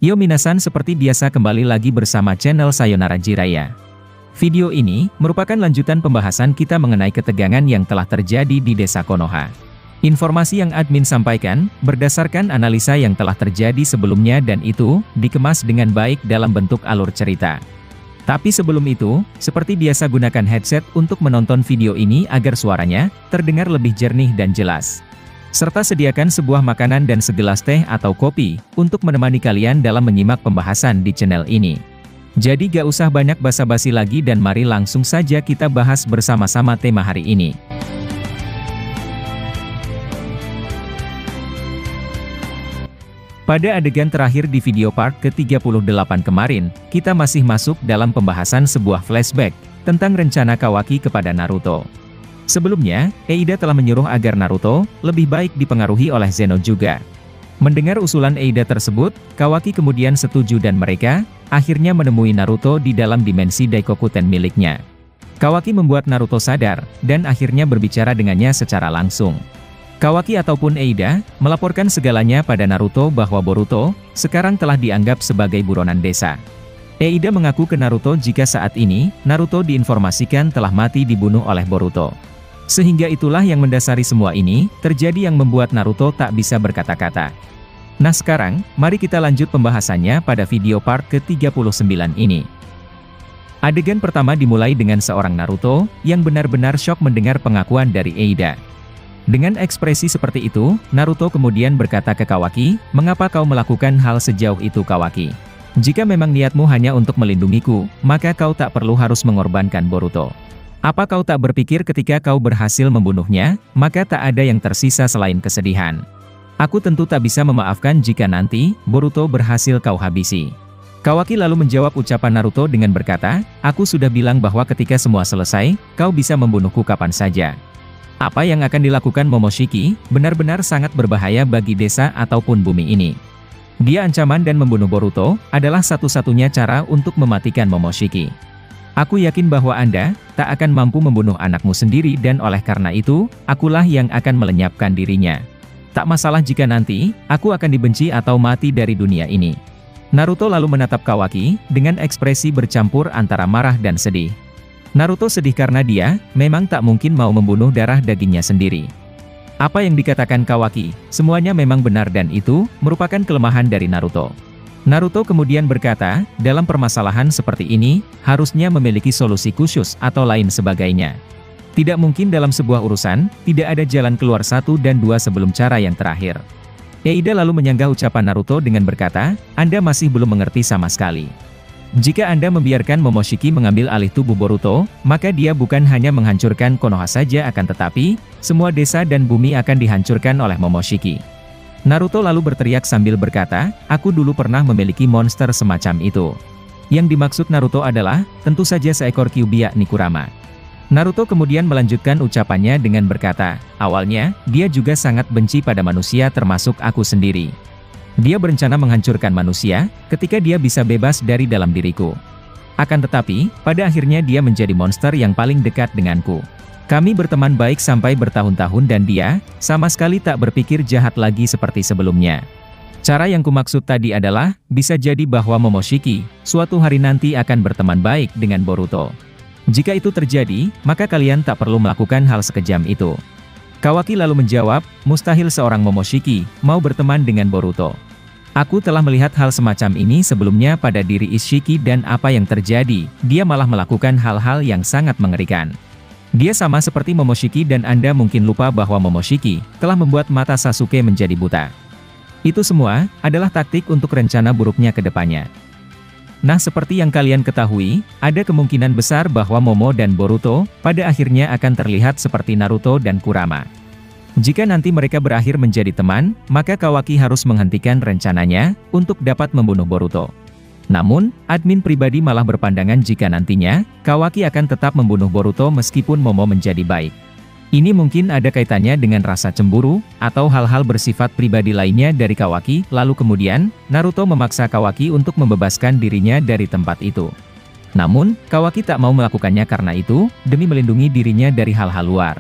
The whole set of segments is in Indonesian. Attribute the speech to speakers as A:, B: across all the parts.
A: Yo minasan, seperti biasa kembali lagi bersama channel Sayonara Jiraiya. Video ini merupakan lanjutan pembahasan kita mengenai ketegangan yang telah terjadi di desa Konoha. Informasi yang admin sampaikan berdasarkan analisa yang telah terjadi sebelumnya dan itu dikemas dengan baik dalam bentuk alur cerita. Tapi sebelum itu, seperti biasa gunakan headset untuk menonton video ini agar suaranya terdengar lebih jernih dan jelas. Serta sediakan sebuah makanan dan segelas teh atau kopi untuk menemani kalian dalam menyimak pembahasan di channel ini. Jadi gak usah banyak basa-basi lagi dan mari langsung saja kita bahas bersama-sama tema hari ini. Pada adegan terakhir di video part ke-38 kemarin, kita masih masuk dalam pembahasan sebuah flashback tentang rencana Kawaki kepada Naruto. Sebelumnya, Eida telah menyuruh agar Naruto lebih baik dipengaruhi oleh Zeno juga. Mendengar usulan Eida tersebut, Kawaki kemudian setuju dan mereka akhirnya menemui Naruto di dalam dimensi Daikokuten miliknya. Kawaki membuat Naruto sadar dan akhirnya berbicara dengannya secara langsung. Kawaki ataupun Eida melaporkan segalanya pada Naruto bahwa Boruto sekarang telah dianggap sebagai buronan desa. Eida mengaku ke Naruto jika saat ini Naruto diinformasikan telah mati dibunuh oleh Boruto. Sehingga itulah yang mendasari semua ini terjadi yang membuat Naruto tak bisa berkata-kata. Nah sekarang, mari kita lanjut pembahasannya pada video part ke-39 ini. Adegan pertama dimulai dengan seorang Naruto yang benar-benar syok mendengar pengakuan dari Eida. Dengan ekspresi seperti itu, Naruto kemudian berkata ke Kawaki, "Mengapa kau melakukan hal sejauh itu Kawaki? Jika memang niatmu hanya untuk melindungiku, maka kau tak perlu harus mengorbankan Boruto. Apa kau tak berpikir ketika kau berhasil membunuhnya, maka tak ada yang tersisa selain kesedihan. Aku tentu tak bisa memaafkan jika nanti Boruto berhasil kau habisi." Kawaki lalu menjawab ucapan Naruto dengan berkata, "Aku sudah bilang bahwa ketika semua selesai, kau bisa membunuhku kapan saja. Apa yang akan dilakukan Momoshiki benar-benar sangat berbahaya bagi desa ataupun bumi ini. Dia ancaman dan membunuh Boruto adalah satu-satunya cara untuk mematikan Momoshiki. Aku yakin bahwa Anda tak akan mampu membunuh anakmu sendiri dan oleh karena itu, akulah yang akan melenyapkan dirinya. Tak masalah jika nanti, aku akan dibenci atau mati dari dunia ini." Naruto lalu menatap Kawaki dengan ekspresi bercampur antara marah dan sedih. Naruto sedih karena dia memang tak mungkin mau membunuh darah dagingnya sendiri. Apa yang dikatakan Kawaki, semuanya memang benar dan itu merupakan kelemahan dari Naruto. Naruto kemudian berkata, dalam permasalahan seperti ini, harusnya memiliki solusi khusus atau lain sebagainya. Tidak mungkin dalam sebuah urusan, tidak ada jalan keluar 1 dan 2 sebelum cara yang terakhir. Eida lalu menyanggah ucapan Naruto dengan berkata, "Anda masih belum mengerti sama sekali. Jika Anda membiarkan Momoshiki mengambil alih tubuh Boruto, maka dia bukan hanya menghancurkan Konoha saja akan tetapi, semua desa dan bumi akan dihancurkan oleh Momoshiki." Naruto lalu berteriak sambil berkata, "Aku dulu pernah memiliki monster semacam itu." Yang dimaksud Naruto adalah, tentu saja seekor Kyuubi yakni Kurama. Naruto kemudian melanjutkan ucapannya dengan berkata, "Awalnya, dia juga sangat benci pada manusia termasuk aku sendiri. Dia berencana menghancurkan manusia, ketika dia bisa bebas dari dalam diriku. Akan tetapi, pada akhirnya dia menjadi monster yang paling dekat denganku. Kami berteman baik sampai bertahun-tahun dan dia sama sekali tak berpikir jahat lagi seperti sebelumnya. Cara yang kumaksud tadi adalah, bisa jadi bahwa Momoshiki suatu hari nanti akan berteman baik dengan Boruto. Jika itu terjadi, maka kalian tak perlu melakukan hal sekejam itu." Kawaki lalu menjawab, "Mustahil seorang Momoshiki mau berteman dengan Boruto. Aku telah melihat hal semacam ini sebelumnya pada diri Ishiki dan apa yang terjadi, dia malah melakukan hal-hal yang sangat mengerikan. Dia sama seperti Momoshiki dan Anda mungkin lupa bahwa Momoshiki telah membuat mata Sasuke menjadi buta. Itu semua adalah taktik untuk rencana buruknya ke depannya. Nah seperti yang kalian ketahui, ada kemungkinan besar bahwa Momo dan Boruto pada akhirnya akan terlihat seperti Naruto dan Kurama. Jika nanti mereka berakhir menjadi teman, maka Kawaki harus menghentikan rencananya untuk dapat membunuh Boruto. Namun, admin pribadi malah berpandangan jika nantinya, Kawaki akan tetap membunuh Boruto meskipun Momo menjadi baik. Ini mungkin ada kaitannya dengan rasa cemburu, atau hal-hal bersifat pribadi lainnya dari Kawaki, lalu kemudian, Naruto memaksa Kawaki untuk membebaskan dirinya dari tempat itu. Namun, Kawaki tak mau melakukannya karena itu, demi melindungi dirinya dari hal-hal luar.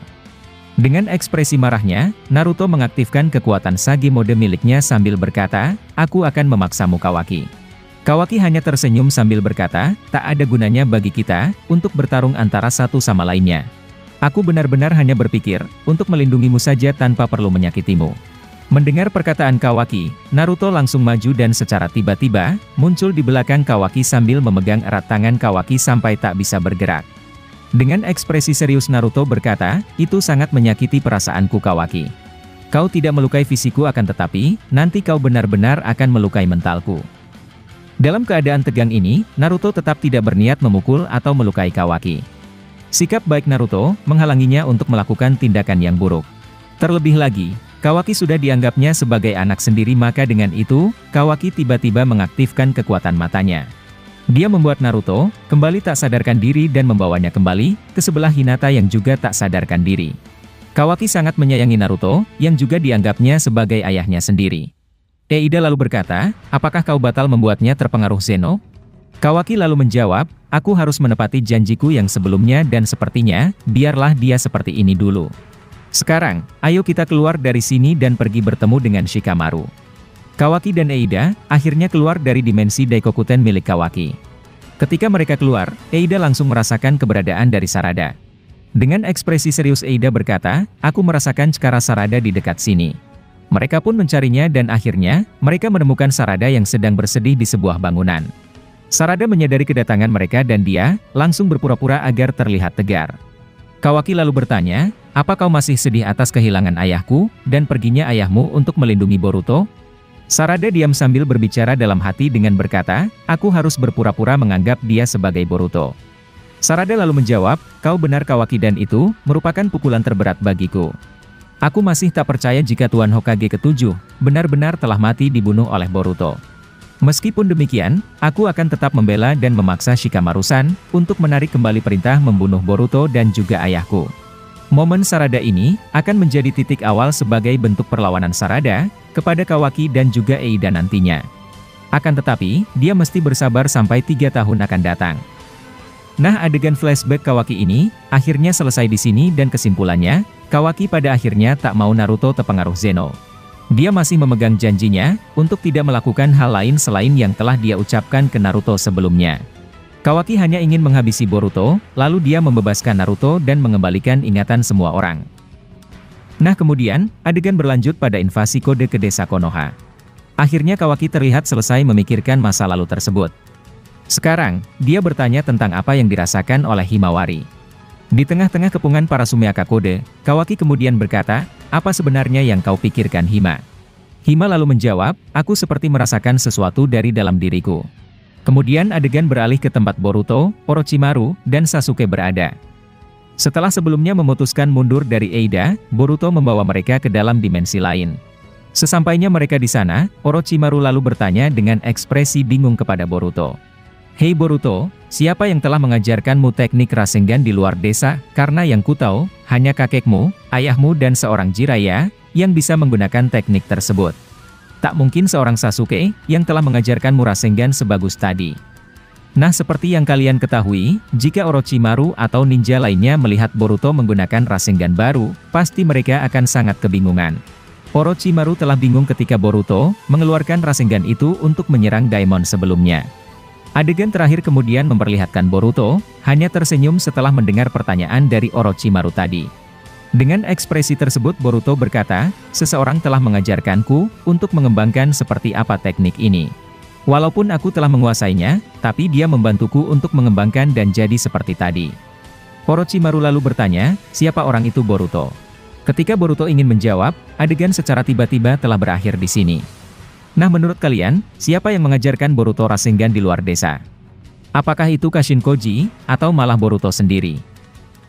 A: Dengan ekspresi marahnya, Naruto mengaktifkan kekuatan Sage mode miliknya sambil berkata, "Aku akan memaksamu Kawaki." Kawaki hanya tersenyum sambil berkata, "Tak ada gunanya bagi kita untuk bertarung antara satu sama lainnya. Aku benar-benar hanya berpikir untuk melindungimu saja tanpa perlu menyakitimu." Mendengar perkataan Kawaki, Naruto langsung maju dan secara tiba-tiba muncul di belakang Kawaki sambil memegang erat tangan Kawaki sampai tak bisa bergerak. Dengan ekspresi serius Naruto berkata, "Itu sangat menyakiti perasaanku Kawaki. Kau tidak melukai fisikku akan tetapi, nanti kau benar-benar akan melukai mentalku." Dalam keadaan tegang ini, Naruto tetap tidak berniat memukul atau melukai Kawaki. Sikap baik Naruto menghalanginya untuk melakukan tindakan yang buruk. Terlebih lagi, Kawaki sudah dianggapnya sebagai anak sendiri, maka dengan itu, Kawaki tiba-tiba mengaktifkan kekuatan matanya. Dia membuat Naruto kembali tak sadarkan diri dan membawanya kembali ke sebelah Hinata yang juga tak sadarkan diri. Kawaki sangat menyayangi Naruto, yang juga dianggapnya sebagai ayahnya sendiri. Eida lalu berkata, "Apakah kau batal membuatnya terpengaruh Zeno?" Kawaki lalu menjawab, "Aku harus menepati janjiku yang sebelumnya dan sepertinya, biarlah dia seperti ini dulu. Sekarang, ayo kita keluar dari sini dan pergi bertemu dengan Shikamaru." Kawaki dan Eida akhirnya keluar dari dimensi Daikokuten milik Kawaki. Ketika mereka keluar, Eida langsung merasakan keberadaan dari Sarada. Dengan ekspresi serius Eida berkata, "Aku merasakan cakra Sarada di dekat sini." Mereka pun mencarinya dan akhirnya, mereka menemukan Sarada yang sedang bersedih di sebuah bangunan. Sarada menyadari kedatangan mereka dan dia langsung berpura-pura agar terlihat tegar. Kawaki lalu bertanya, "Apa kau masih sedih atas kehilangan ayahku dan perginya ayahmu untuk melindungi Boruto?" Sarada diam sambil berbicara dalam hati dengan berkata, "Aku harus berpura-pura menganggap dia sebagai Boruto." Sarada lalu menjawab, "Kau benar Kawaki dan itu merupakan pukulan terberat bagiku. Aku masih tak percaya jika Tuan Hokage ke-7 benar-benar telah mati dibunuh oleh Boruto. Meskipun demikian, aku akan tetap membela dan memaksa Shikamaru-san untuk menarik kembali perintah membunuh Boruto dan juga ayahku." Momen Sarada ini akan menjadi titik awal sebagai bentuk perlawanan Sarada kepada Kawaki dan juga Eida nantinya. Akan tetapi, dia mesti bersabar sampai 3 tahun akan datang. Nah, adegan flashback Kawaki ini akhirnya selesai di sini dan kesimpulannya, Kawaki pada akhirnya tak mau Naruto terpengaruh Zeno. Dia masih memegang janjinya untuk tidak melakukan hal lain selain yang telah dia ucapkan ke Naruto sebelumnya. Kawaki hanya ingin menghabisi Boruto, lalu dia membebaskan Naruto dan mengembalikan ingatan semua orang. Nah, kemudian, adegan berlanjut pada invasi kode ke desa Konoha. Akhirnya Kawaki terlihat selesai memikirkan masa lalu tersebut. Sekarang, dia bertanya tentang apa yang dirasakan oleh Himawari. Di tengah-tengah kepungan para Sumeaka Kode, Kawaki kemudian berkata, "Apa sebenarnya yang kau pikirkan Hima?" Hima lalu menjawab, "Aku seperti merasakan sesuatu dari dalam diriku." Kemudian adegan beralih ke tempat Boruto, Orochimaru, dan Sasuke berada. Setelah sebelumnya memutuskan mundur dari Eida, Boruto membawa mereka ke dalam dimensi lain. Sesampainya mereka di sana, Orochimaru lalu bertanya dengan ekspresi bingung kepada Boruto. "Hei Boruto, siapa yang telah mengajarkanmu teknik Rasengan di luar desa? Karena yang kutahu, hanya kakekmu, ayahmu dan seorang Jiraiya yang bisa menggunakan teknik tersebut. Tak mungkin seorang Sasuke yang telah mengajarkanmu Rasengan sebagus tadi." Nah, seperti yang kalian ketahui, jika Orochimaru atau ninja lainnya melihat Boruto menggunakan Rasengan baru, pasti mereka akan sangat kebingungan. Orochimaru telah bingung ketika Boruto mengeluarkan Rasengan itu untuk menyerang Daemon sebelumnya. Adegan terakhir kemudian memperlihatkan Boruto hanya tersenyum setelah mendengar pertanyaan dari Orochimaru tadi. Dengan ekspresi tersebut Boruto berkata, "Seseorang telah mengajarkanku untuk mengembangkan seperti apa teknik ini. Walaupun aku telah menguasainya, tapi dia membantuku untuk mengembangkan dan jadi seperti tadi." Orochimaru lalu bertanya, "Siapa orang itu Boruto?" Ketika Boruto ingin menjawab, adegan secara tiba-tiba telah berakhir di sini. Nah, menurut kalian, siapa yang mengajarkan Boruto Rasengan di luar desa? Apakah itu Kashin Koji, atau malah Boruto sendiri?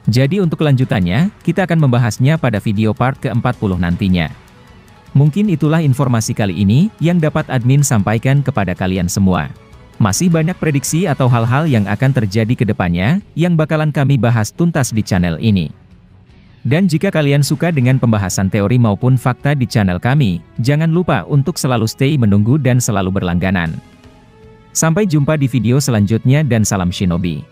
A: Jadi untuk kelanjutannya, kita akan membahasnya pada video part ke-40 nantinya. Mungkin itulah informasi kali ini yang dapat admin sampaikan kepada kalian semua. Masih banyak prediksi atau hal-hal yang akan terjadi ke depannya, yang bakalan kami bahas tuntas di channel ini. Dan jika kalian suka dengan pembahasan teori maupun fakta di channel kami, jangan lupa untuk selalu stay menunggu dan selalu berlangganan. Sampai jumpa di video selanjutnya dan salam Shinobi.